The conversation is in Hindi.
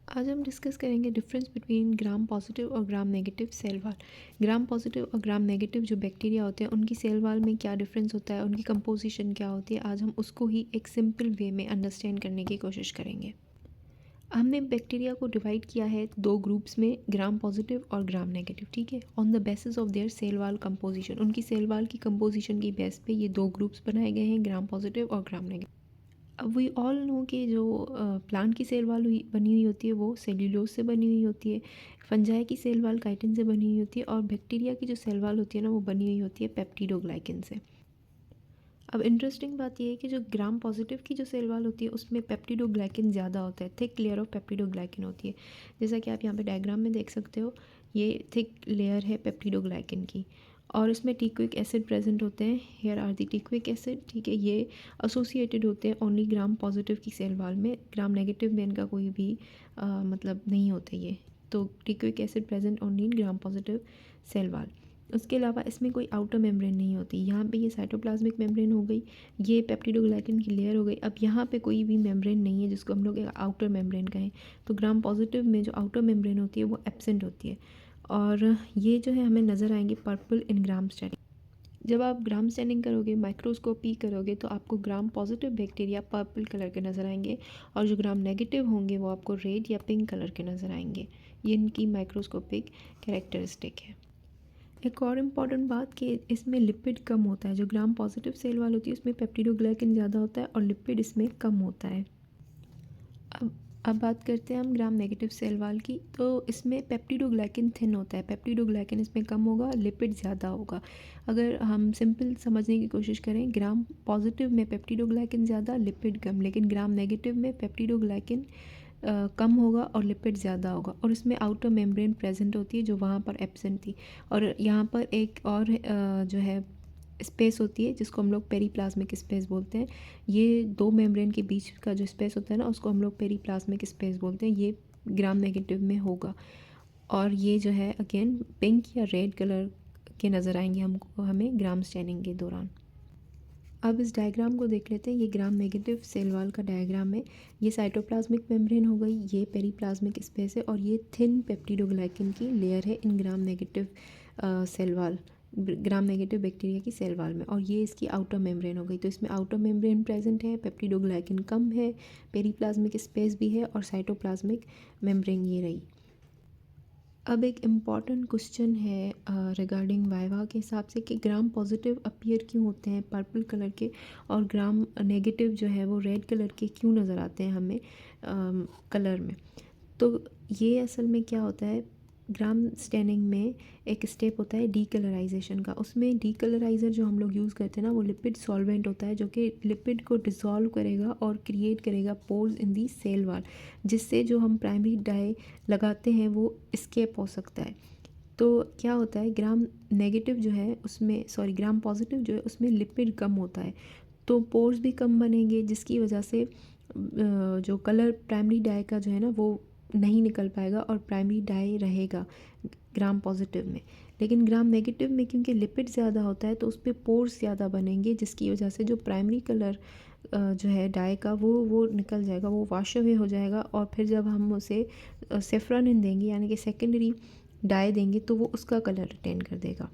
आज हम डिस्कस करेंगे डिफरेंस बिटवीन ग्राम पॉजिटिव और ग्राम negative cell wall. Gram positive और ग्राम नेगेटिव जो बैक्टीरिया होते हैं उनकी सेल वाल में क्या डिफरेंस होता है, उनकी कंपोजिशन क्या होती है, आज हम उसको ही एक सिंपल वे में अंडरस्टैंड करने की कोशिश करेंगे। हमने बैक्टीरिया को डिवाइड किया है दो ग्रुप्स में, ग्राम पॉजिटिव और ग्राम नेगेटिव, ठीक है। On the basis of their cell wall composition, उनकी सेल वाल की कंपोजिशन की बेस पे ये दो ग्रुप्स बनाए गए हैं, ग्राम पॉजिटिव और ग्राम नेगेटिव। अब वी ऑल नो कि जो प्लांट की सेल वाल बनी हुई होती है वो सेल्यूलोज से बनी हुई होती है, फंजाई की सेल वाल काइटिन से बनी हुई होती है, और बैक्टीरिया की जो सेल वाल होती है ना वो बनी हुई होती है पेप्टिडोग्लाइकिन से। अब इंटरेस्टिंग बात यह है कि जो ग्राम पॉजिटिव की जो सेल वाल होती है उसमें पेप्टिडोग्लाइकिन ज़्यादा होता है, थिक लेयर ऑफ पेप्टिडोग्लाइकिन होती है। जैसा कि आप यहाँ पे डायग्राम में देख सकते हो, ये थिक लेयर है पेप्टिडोग्लाइकिन की, और इसमें टीक्विक एसिड प्रेजेंट होते हैं। हेयर आर दी टीक्विक एसिड, ठीक है। ये एसोसिएटेड होते हैं ओनली ग्राम पॉजिटिव की सेल वाल में, ग्राम नेगेटिव में इनका कोई भी मतलब नहीं होते ये। तो teichoic acid present only in gram positive cell wall. उसके अलावा इसमें कोई आउटर मेम्ब्रेन नहीं होती। यहाँ पे ये साइटोप्लाज्मिक मेम्ब्रेन हो गई, ये पेप्टिडोग्लाइकिन की लेयर हो गई। अब यहाँ पे कोई भी मेम्ब्रेन नहीं है जिसको हम लोग एक आउटर मेम्ब्रेन कहें। तो ग्राम पॉजिटिव में जो आउटर मेम्ब्रेन होती है वो एब्सेंट होती है, और ये जो है हमें नज़र आएंगे पर्पल इन ग्राम स्टैनिंग। जब आप ग्राम स्टैनिंग करोगे, माइक्रोस्कोपी करोगे, तो आपको gram positive bacteria purple colour के नज़र आएंगे, और जो ग्राम नेगेटिव होंगे वो आपको रेड या पिंक कलर के नज़र आएंगे। ये इनकी माइक्रोस्कोपिक कैरेक्टरिस्टिक है। एक और इम्पॉर्टेंट बात कि इसमें लिपिड कम होता है। जो ग्राम पॉजिटिव सेल वाल होती है उसमें पेप्टिडोग्लाइकिन ज़्यादा होता है और लिपिड इसमें कम होता है। अब अब बात करते हैं हम ग्राम नेगेटिव सेल वाल की। तो इसमें पेप्टिडोग्लाइकिन थिन होता है, पेप्टिडोग्लाइकिन इसमें कम होगा, लिपिड ज़्यादा होगा। अगर हम सिंपल समझने की कोशिश करें, ग्राम पॉजिटिव में पेप्टिडोग्लाइकिन ज़्यादा, लिपिड कम, लेकिन ग्राम नेगेटिव में पेप्टिडोग्लाइकिन कम होगा और लिपिड ज़्यादा होगा, और इसमें आउटर मेम्ब्रेन प्रेजेंट होती है जो वहाँ पर एब्सेंट थी। और यहाँ पर एक और जो है स्पेस होती है जिसको हम लोग पेरीप्लाज्मिक स्पेस बोलते हैं। ये दो मेम्ब्रेन के बीच का जो स्पेस होता है ना उसको हम लोग पेरीप्लाज्मिक स्पेस बोलते हैं। ये ग्राम नेगेटिव में होगा, और ये जो है अगेन पिंक या रेड कलर के नज़र आएंगे हमको, हमें ग्राम स्टैनिंग के दौरान। अब इस डायग्राम को देख लेते हैं। ये ग्राम नेगेटिव सेल वाल का डायग्राम है। ये साइटोप्लाज्मिक मेम्ब्रेन हो गई, ये पेरीप्लाज्मिक स्पेस है, और ये थिन पेप्टिडोग्लाइकिन की लेयर है इन ग्राम negative cell wall, gram negative bacteria की सेल वाल में, और ये इसकी आउटर मेम्ब्रेन हो गई। तो इसमें आउटर मेम्ब्रेन प्रेजेंट है, पेप्टिडोग्लाइकिन कम है, पेरीप्लाज्मिक स्पेस भी है, और साइटोप्लाज्मिक मेम्ब्रेन ये रही। अब एक इम्पॉर्टेंट क्वेश्चन है रिगार्डिंग वाइवा के हिसाब से कि ग्राम पॉजिटिव अपीयर क्यों होते हैं पर्पल कलर के, और ग्राम नेगेटिव जो है वो रेड कलर के क्यों नज़र आते हैं हमें कलर में। तो ये असल में क्या होता है, ग्राम स्टैनिंग में एक स्टेप होता है डीकलराइजेशन का। उसमें डीकलराइज़र जो हम लोग यूज़ करते हैं ना वो लिपिड सॉल्वेंट होता है जो कि लिपिड को डिसॉल्व करेगा और क्रिएट करेगा पोर्स इन दी सेल वाल, जिससे जो हम प्राइमरी डाई लगाते हैं वो स्केप हो सकता है। तो क्या होता है, ग्राम नेगेटिव जो है उसमें, सॉरी ग्राम पॉजिटिव जो है उसमें लिपिड कम होता है, तो पोर्स भी कम बनेंगे, जिसकी वजह से जो कलर प्राइमरी डाई का जो है ना वो नहीं निकल पाएगा और प्राइमरी डाई रहेगा ग्राम पॉजिटिव में। लेकिन ग्राम नेगेटिव में क्योंकि लिपिड ज़्यादा होता है तो उस पर पोर्स ज़्यादा बनेंगे, जिसकी वजह से जो प्राइमरी कलर जो है डाई का वो निकल जाएगा, वो वॉश अवे हो जाएगा, और फिर जब हम उसे सेफ्रॉनिन देंगे यानी कि सेकेंडरी डाई देंगे तो वो उसका कलर रिटेन कर देगा।